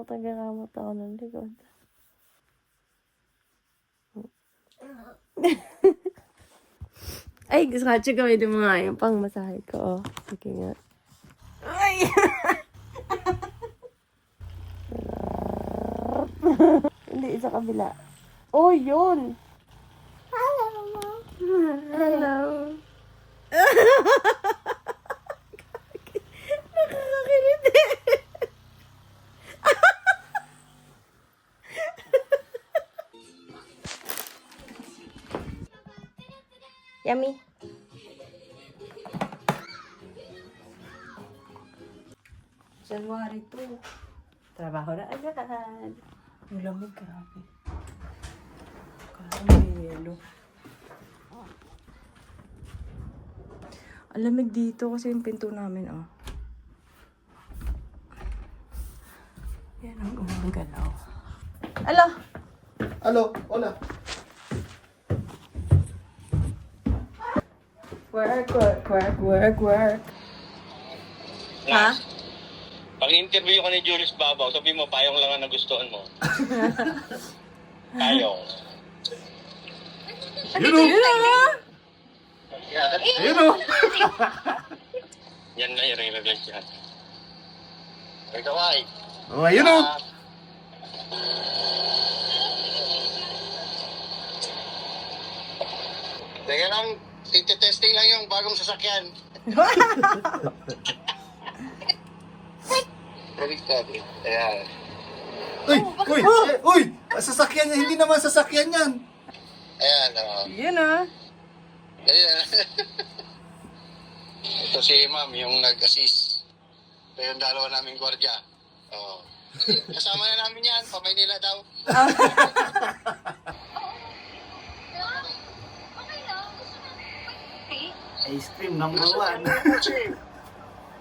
Taga-kamot ako ng likod. Ay, scratch kami din mga yung pang masahe ko. Oh. Sige nga. Ay! Hindi, sa kabila. Oh, yun! Hello, Mom. Hello. Nakakakiliti. Yummy. January 2. Trabaho na agad. Ang lamig, grabe. Parang may yelo. Ang lamig dito kasi yung pinto namin, oh. Yan ang umagalaw. Alo! Alo, hola. Work. Ha? Pag interview ka ni Julius Babaw, sabi mo, payong lang ang nagustuhan mo. Payong. Yun o! Yun o! Yan na yung relegate yan. Ikaw ay. Oh, yun o! Teka lang, testing lang yung bagong sasakyan. Baliktad. Ayan. Uy! Sasakyan yan, hindi naman sasakyan yan. Ayan, Yun, ah. Ayan. Ito si ma'am, yung nag-assist. Ito yung dalawa naming gwardiya. Oh. Kasama na namin yan, pa Maynila daw. Ice cream number 1.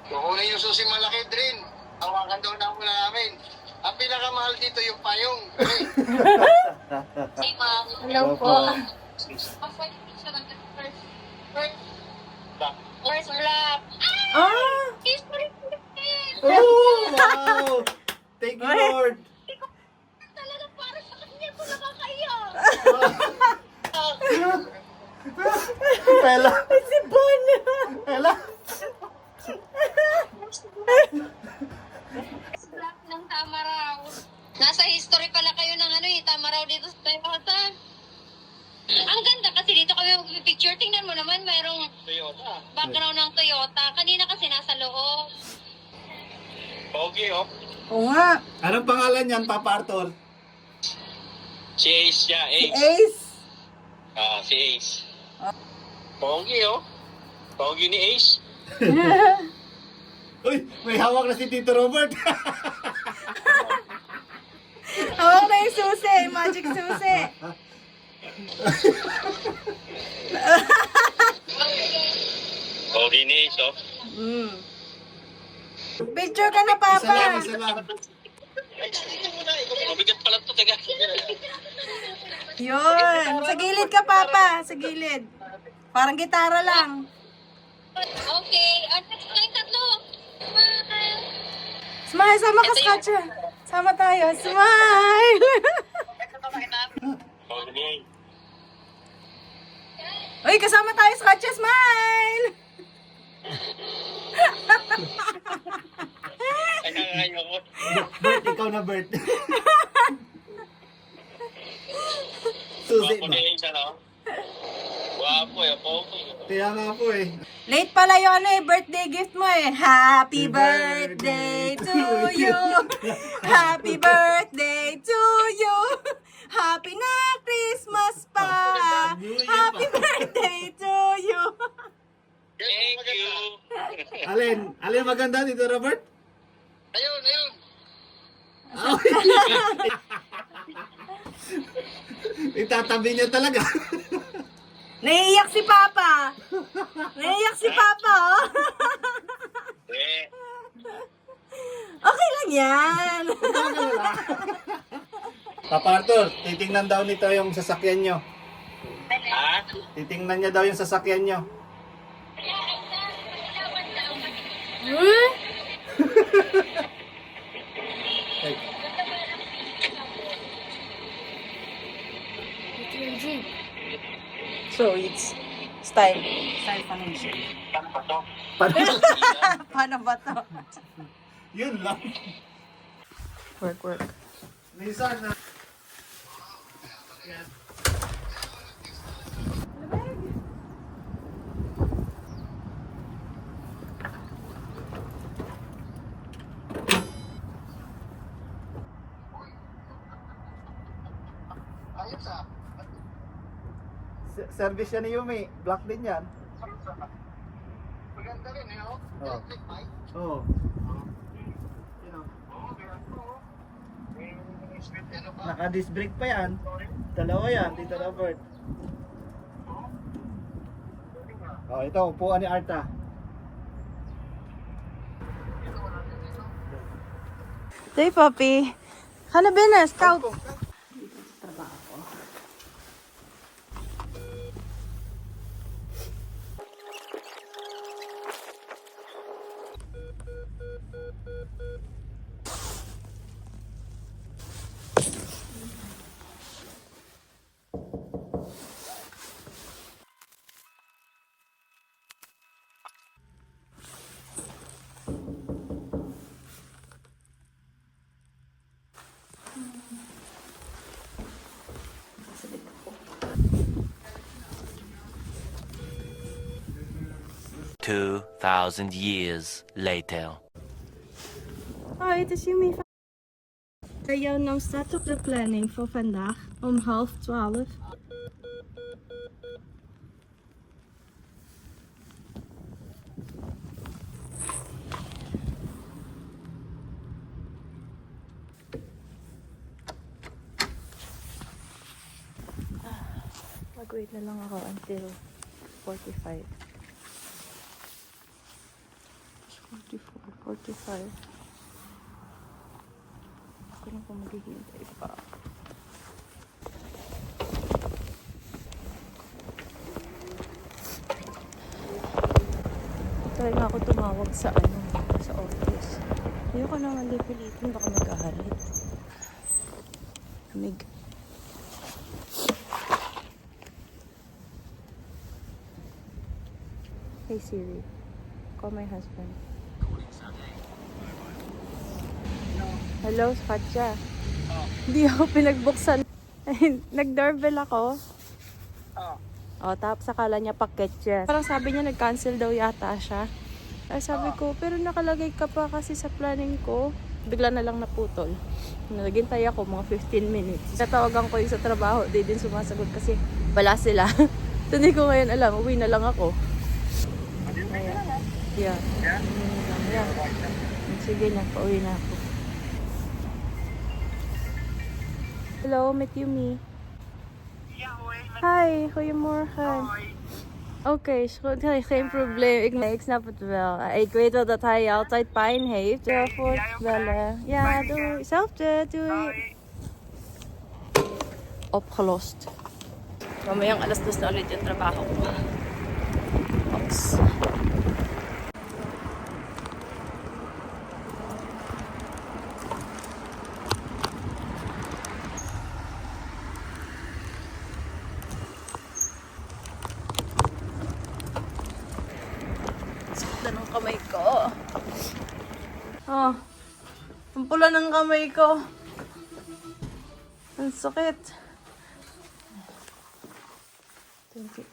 Kukunin yung susi malaki din. Hawakan daw na muna namin. Ang pinakamahal dito yung payong. Hey, Mom. Hello po. First block. Ah! History. Oh, wow! Thank you, Lord. Talaga para sa kanya ko nakakaiyak. Pela. Si Bon! Pela. First block ng Tamaraw. Nasa history pala kayo ng Tamaraw dito sa Toyota. Ang ganda kasi dito kami mag-picture. Tingnan mo naman, mayroong Toyota. background ng Toyota. Kanina kasi nasa loob. Pogi, oh. Oo nga. Anong pangalan yan, Papa Arthur? Si Ace siya, Ace. Ace! Si Ace. Pogi, oh. Pogi ni Ace. Uy, may hawak na si Tito Robert. Hawak na yung susi. Magic susi. Pogi ni Ace, oh. Picture ka na, Papa. Isa lang. Mabigat pala to, teka. Yun. Sa gilid ka, Papa. Sa gilid. Parang gitara lang. Okay. Next time, tatlo. Smile, sama ka, Scotcha. Sama tayo. Smile! Pogi ni Ace. Uy, kasama tayo, Scotcha. Smile! Ay, nangangayo ko. Bert, ikaw na, Bert. Susi Guwapo ba? ni Ace, ano? Guwapo, eh. Pogi. Kaya nga po eh. Late pala yung birthday gift mo eh. Happy birthday to you. Happy birthday to you. Happy na Christmas pa. Happy birthday to you. Thank you. Alin maganda dito, Robert? Ayun. Itatabi niya talaga. Naiiyak si Papa. Naiiyak si Papa, oh. Eh, Okay lang yan. Papa Arthur, titingnan daw nito yung sasakyan nyo. ha? Titingnan niya daw yung sasakyan nyo. yung jeep. So, it's style. Style pa lang siya. Paano ba to? Yun lang. Work. Minsan na. Ayos ah. Service yan ni Yumi. Black din yan. Maganda rin eh, oh. Oo. Electric bike. Oo. Oo, meron po. May split ano pa. Naka-disc brake pa yan. Dalawa yan, Tito Robert. Oh, ito, upuan ni Arta. Day, Papi. Hanapin na, scout. Trabaho. 2,000 years later. Hoi, het is Yumi. Jouw naam staat op de planning voor vandaag om 11:30. Mag-wait na lang ako until 45. 44, 45. Ako na po maghihintay pa. Try nga ako tumawag sa sa office. Ayoko naman pilitin, baka magkahalit. Mig. Hey Siri, call my husband. Hello, Katja. Hindi ako pinagbuksan. Nag-doorbell ako. Tapos akala niya packet siya. Parang sabi niya nag-cancel daw yata siya. Ay sabi ko, pero nakalagay ka pa kasi sa planning ko. Bigla na lang naputol. Naghintay ako mga 15 minutes. Tatawagan ko yung sa trabaho. Di din sumasagot kasi wala sila. So, hindi ko ngayon alam. Uwi na lang ako. Yeah. Yeah. Sige na, pauwi na ako. Hallo, met Yumi. Hi, goedemorgen. Oké, is goed. Nee, geen probleem. Ik snap het wel. Ik weet wel dat hij altijd pijn heeft. Voor het bellen. Ja, doei. Hetzelfde. Doei. Opgelost. Mamayang 2:00 na ulit yung trabaho ko. Ops. Sakit ng kamay ko. Ang pula ng kamay ko. Ang sakit. 28.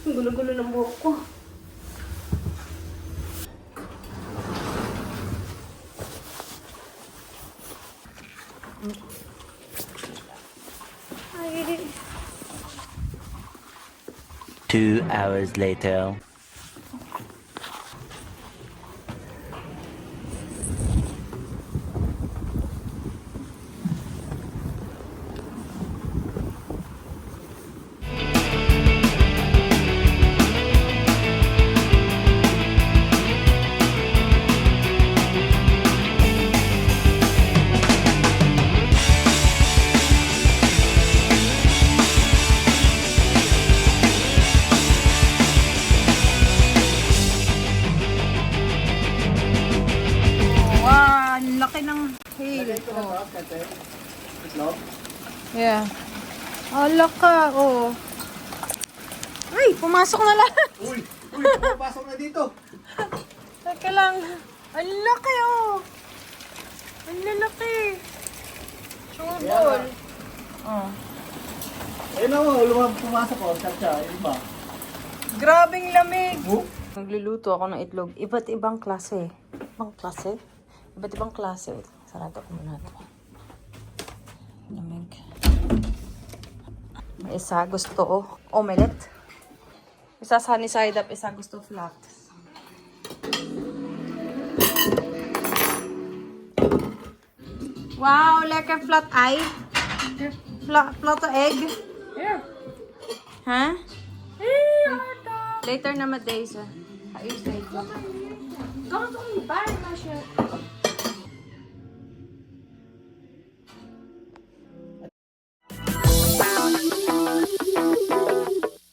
Ang gulo-gulo ng buhok ko. Hi. 2 hours later. Itlog, ate. Itlog. Yeah. Ala ka, oh. Ay, pumasok na lahat. Uy, papasok na dito. Teka lang. Ang laki, oh. Ang lalaki. Chubol. Oh. Ayun ako, lumang pumasok ko. Chacha, yun ba? Grabing lamig. Oh. Nagluluto ako ng itlog. Iba't ibang klase. Ibang klase? Iba't ibang klase. Wait, sarado ko muna ito. Lamig. May isa gusto omelette. Isa sunny side up, isa gusto flat. Wow, lekker flat eye. Flat egg. Ha? Later na Days. Ayos na ito. Kan het toch niet bij, meisje?